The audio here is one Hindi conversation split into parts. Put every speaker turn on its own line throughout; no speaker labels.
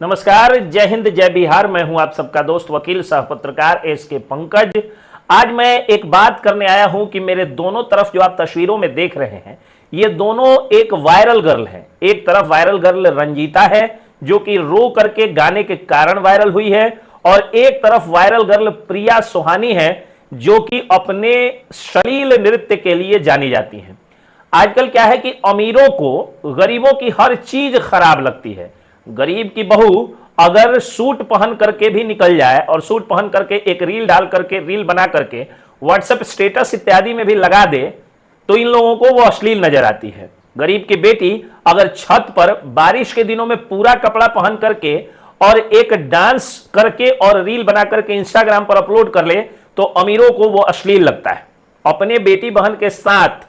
नमस्कार, जय हिंद, जय बिहार। मैं हूं आप सबका दोस्त वकील सह पत्रकार एसके पंकज। आज मैं एक बात करने आया हूं कि मेरे दोनों तरफ जो आप तस्वीरों में देख रहे हैं, ये दोनों एक वायरल गर्ल हैं। एक तरफ वायरल गर्ल रंजीता है जो कि रो करके गाने के कारण वायरल हुई है, और एक तरफ वायरल गर्ल प्रिया सोहानी है जो कि अपने श्लील नृत्य के लिए जानी जाती हैं। आजकल क्या है कि अमीरों को गरीबों की हर चीज खराब लगती है। गरीब की बहू अगर सूट पहन करके भी निकल जाए और सूट पहन करके एक रील डाल करके, रील बना करके व्हाट्सएप स्टेटस इत्यादि में भी लगा दे तो इन लोगों को वो अश्लील नजर आती है। गरीब की बेटी अगर छत पर बारिश के दिनों में पूरा कपड़ा पहन करके और एक डांस करके और रील बना करके इंस्टाग्राम पर अपलोड कर ले तो अमीरों को वो अश्लील लगता है। अपने बेटी बहन के साथ,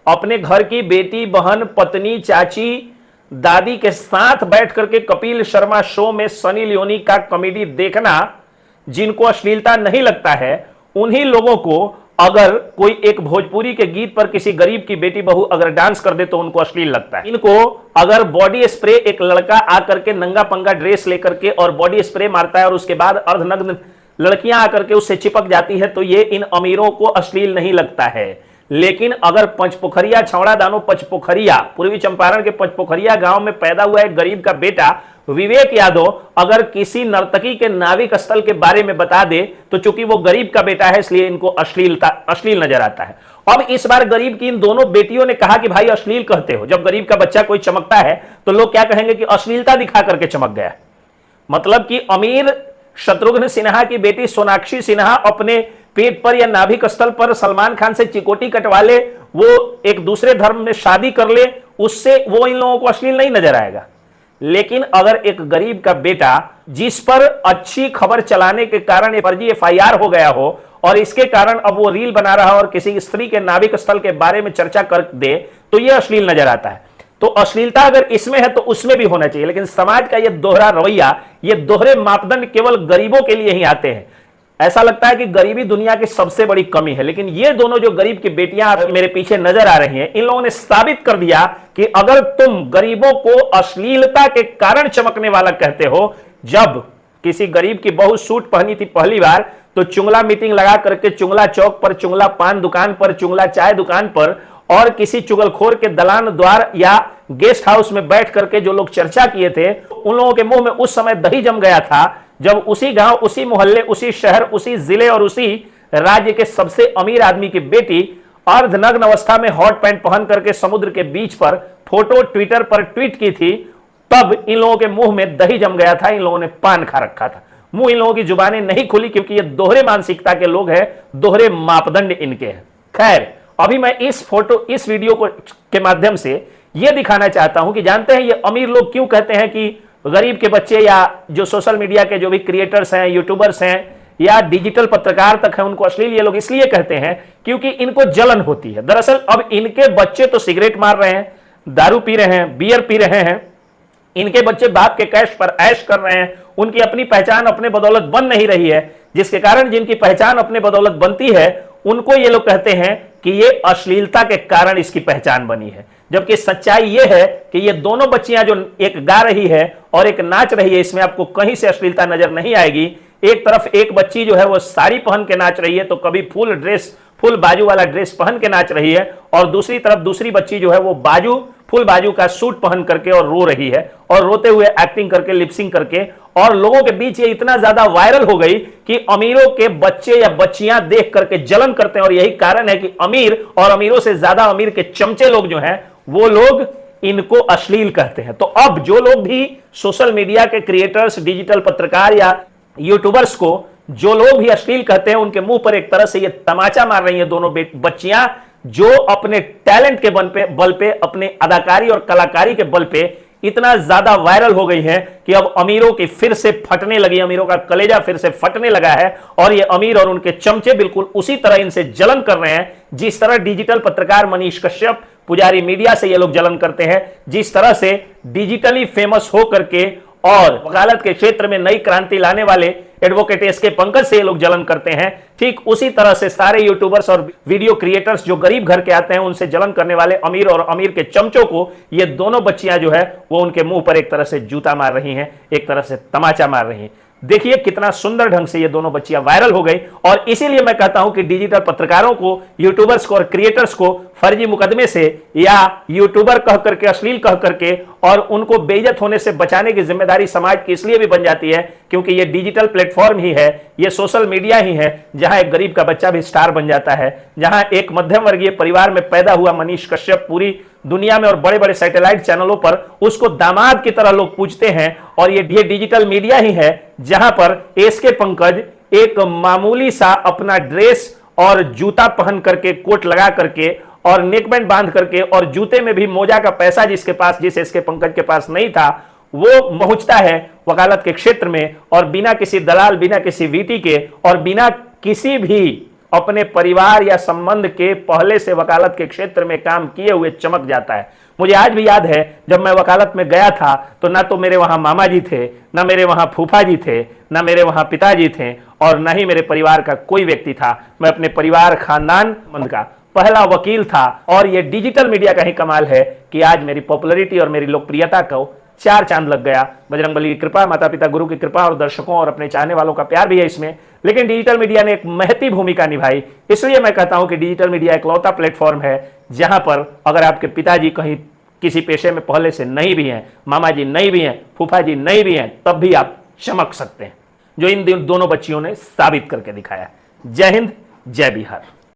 अपने घर की बेटी बहन, पत्नी, चाची, दादी के साथ बैठ करके कपिल शर्मा शो में सनी लियोनी का कॉमेडी देखना जिनको अश्लीलता नहीं लगता है, उन्हीं लोगों को अगर कोई एक भोजपुरी के गीत पर किसी गरीब की बेटी बहू अगर डांस कर दे तो उनको अश्लील लगता है। इनको अगर बॉडी स्प्रे, एक लड़का आकर के नंगा पंगा ड्रेस लेकर के और बॉडी स्प्रे मारता है और उसके बाद अर्धनग्न लड़कियां आकर के उससे चिपक जाती है तो ये इन अमीरों को अश्लील नहीं लगता है। लेकिन अगर पंचपोखरिया, छौड़ा दानो पंचपोखरिया, पूर्वी चंपारण के पंचपोखरिया गांव में पैदा हुआ एक गरीब का बेटा विवेक यादव अगर किसी नर्तकी के नाविक स्थल के बारे में बता दे तो चूंकि वो गरीब का बेटा है इसलिए इनको अश्लील नजर आता है। अब इस बार गरीब की इन दोनों बेटियों ने कहा कि भाई अश्लील कहते हो। जब गरीब का बच्चा कोई चमकता है तो लोग क्या कहेंगे कि अश्लीलता दिखा करके चमक गया। मतलब कि अमीर शत्रुघ्न सिन्हा की बेटी सोनाक्षी सिन्हा अपने पेट पर या नाभिक स्थल पर सलमान खान से चिकोटी कटवा ले, वो एक दूसरे धर्म में शादी कर ले, उससे वो इन लोगों को अश्लील नहीं नजर आएगा। लेकिन अगर एक गरीब का बेटा जिस पर अच्छी खबर चलाने के कारण फर्जी एफआईआर हो गया हो और इसके कारण अब वो रील बना रहा हो और किसी स्त्री के नाभिक स्थल के बारे में चर्चा कर दे तो ये अश्लील नजर आता है। तो अश्लीलता अगर इसमें है तो उसमें भी होना चाहिए। लेकिन समाज का ये दोहरा रवैया, ये दोहरे मापदंड केवल गरीबों के लिए ही आते हैं। ऐसा लगता है कि गरीबी दुनिया की सबसे बड़ी कमी है। लेकिन ये दोनों जो गरीब की बेटियां मेरे पीछे नजर आ रही हैं, इन लोगों ने साबित कर दिया कि अगर तुम गरीबों को अश्लीलता के कारण चमकने वाला कहते हो, जब किसी गरीब की बहू सूट पहनी थी पहली बार तो चुंगला मीटिंग लगा करके चुंगला चौक पर, चुंगला पान दुकान पर, चुंगला चाय दुकान पर और किसी चुगलखोर के दलान द्वार या गेस्ट हाउस में बैठ करके जो लोग चर्चा किए थे, उन लोगों के मुंह में उस समय दही जम गया था जब उसी गांव, उसी मोहल्ले, उसी शहर, उसी जिले और उसी राज्य के सबसे अमीर आदमी की बेटी अर्धनग्न अवस्था में हॉट पैंट पहन करके समुद्र के बीच पर फोटो ट्विटर पर ट्वीट की थी। तब इन लोगों के मुंह में दही जम गया था, इन लोगों ने पान खा रखा था। मुंह इन लोगों की जुबानें नहीं खुली क्योंकि ये दोहरे मानसिकता के लोग हैं, दोहरे मापदंड इनके हैं। खैर, अभी मैं इस वीडियो के माध्यम से यह दिखाना चाहता हूं कि जानते हैं ये अमीर लोग क्यों कहते हैं कि गरीब के बच्चे या जो सोशल मीडिया के जो भी क्रिएटर्स हैं, यूट्यूबर्स हैं या डिजिटल पत्रकार तक हैं, उनको अश्लील ये लोग इसलिए कहते हैं क्योंकि इनको जलन होती है। दरअसल अब इनके बच्चे तो सिगरेट मार रहे हैं, दारू पी रहे हैं, बियर पी रहे हैं, इनके बच्चे बाप के कैश पर ऐश कर रहे हैं, उनकी अपनी पहचान अपने बदौलत बन नहीं रही है, जिसके कारण जिनकी पहचान अपने बदौलत बनती है उनको ये लोग कहते हैं कि ये अश्लीलता के कारण इसकी पहचान बनी है। जबकि सच्चाई ये है कि ये दोनों बच्चियां जो एक गा रही है और एक नाच रही है, इसमें आपको कहीं से अश्लीलता नजर नहीं आएगी। एक तरफ एक बच्ची जो है वो साड़ी पहन के नाच रही है तो कभी फुल बाजू वाला ड्रेस पहन के नाच रही है, और दूसरी तरफ दूसरी बच्ची जो है वो फुल बाजू का सूट पहन करके और रो रही है, और रोते हुए एक्टिंग करके, लिपसिंग करके। और लोगों के बीच ये इतना ज्यादा वायरल हो गई कि अमीरों के बच्चे या बच्चियां देख करके जलन करते हैं। और यही कारण है कि अमीर और अमीरों से ज्यादा अमीर के चमचे लोग जो हैं वो लोग इनको अश्लील कहते हैं। तो अब जो लोग भी सोशल मीडिया के क्रिएटर्स, डिजिटल पत्रकार या यूट्यूबर्स को जो लोग भी अश्लील कहते हैं, उनके मुंह पर एक तरह से ये तमाचा मार रही हैं दोनों बच्चियां, जो अपने टैलेंट के बल पे, अपने अदाकारी और कलाकारी के बल पे इतना ज्यादा वायरल हो गई है कि अब अमीरों की फिर से फटने लगी, अमीरों का कलेजा फिर से फटने लगा है। और ये अमीर और उनके चमचे बिल्कुल उसी तरह इनसे जलन कर रहे हैं जिस तरह डिजिटल पत्रकार मनीष कश्यप, पुजारी मीडिया से ये लोग जलन करते हैं, जिस तरह से डिजिटली फेमस हो करके और वकालत के क्षेत्र में नई क्रांति लाने वाले एडवोकेट एसके पंकज से ये लोग जलन करते हैं, ठीक उसी तरह से सारे यूट्यूबर्स और वीडियो क्रिएटर्स जो गरीब घर के आते हैं उनसे जलन करने वाले अमीर और अमीर के चमचों को ये दोनों बच्चियां जो है वो उनके मुंह पर एक तरह से जूता मार रही हैं, एक तरह से तमाचा मार रही हैं। देखिए कितना सुंदर ढंग से ये दोनों बच्चियां वायरल हो गई। और इसीलिए मैं कहता हूं कि डिजिटल पत्रकारों को, यूट्यूबर्स को और क्रिएटर्स को फर्जी मुकदमे से या यूट्यूबर कह करके, अश्लील कह करके और उनको बेइज्जत होने से बचाने की जिम्मेदारी समाज की इसलिए भी बन जाती है क्योंकि ये डिजिटल प्लेटफॉर्म ही है, ये सोशल मीडिया ही है जहां एक गरीब का बच्चा भी स्टार बन जाता है, जहां एक मध्यम वर्गीय परिवार में पैदा हुआ मनीष कश्यप पूरी दुनिया में और बड़े बड़े सैटेलाइट चैनलों पर उसको दामाद की तरह लोग पूछते हैं। और ये डिजिटल मीडिया ही है जहां पर एसके पंकज एक मामूली सा अपना ड्रेस और जूता पहन करके, कोट लगा करके और नेकबैंड बांध करके और जूते में भी मोजा का पैसा जिसके पास, जिस एसके पंकज के पास नहीं था, वो पहुंचता है वकालत के क्षेत्र में और बिना किसी दलाल, बिना किसी वीटी के और बिना किसी भी अपने परिवार या संबंध के पहले से वकालत के क्षेत्र में काम किए हुए चमक जाता है। मुझे आज भी याद है जब मैं वकालत में गया था तो ना तो मेरे वहां मामा जी थे, ना मेरे वहां फूफा जी थे, ना मेरे वहां पिताजी थे और ना ही मेरे परिवार का कोई व्यक्ति था। मैं अपने परिवार, खानदान का पहला वकील था। और ये डिजिटल मीडिया का ही कमाल है कि आज मेरी पॉपुलैरिटी और मेरी लोकप्रियता को 4 चांद लग गया। बजरंगबली की कृपा, माता पिता गुरु की कृपा और दर्शकों और अपने चाहने वालों का प्यार भी है इसमें। लेकिन डिजिटल मीडिया ने एक महती भूमिका निभाई। इसलिए मैं कहता हूं कि डिजिटल मीडिया इकलौता प्लेटफॉर्म है जहां पर अगर आपके पिताजी कहीं किसी पेशे में पहले से नहीं भी हैं, मामा जी नहीं भी हैं, फूफा जी नहीं भी हैं, तब भी आप चमक सकते हैं, जो इन दोनों बच्चियों ने साबित करके दिखाया। जय हिंद, जय बिहार।